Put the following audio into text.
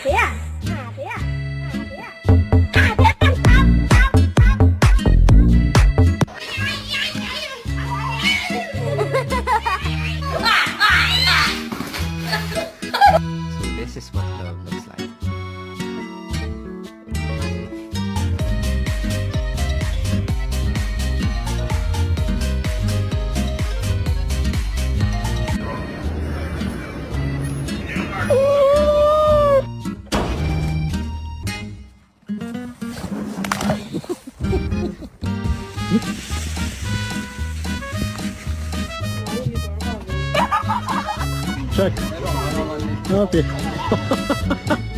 thế à? Thế à? Thế à? Thế à? So this is what love looks like. Check. Okay.